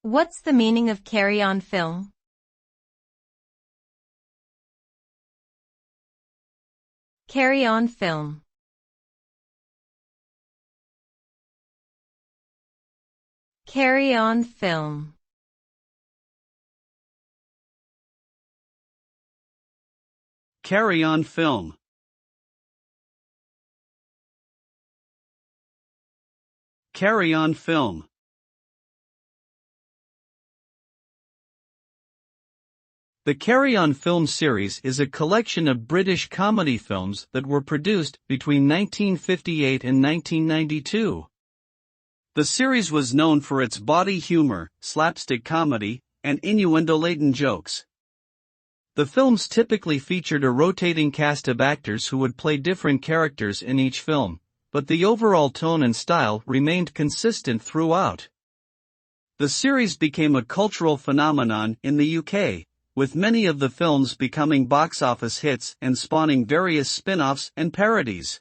What's the meaning of carry-on film? Carry-on film. Carry-on film. Carry-on film. Carry-on film. The Carry-on Film series is a collection of British comedy films that were produced between 1958 and 1992. The series was known for its bawdy humor, slapstick comedy, and innuendo-laden jokes. The films typically featured a rotating cast of actors who would play different characters in each film, but the overall tone and style remained consistent throughout. The series became a cultural phenomenon in the UK, with many of the films becoming box office hits and spawning various spin-offs and parodies.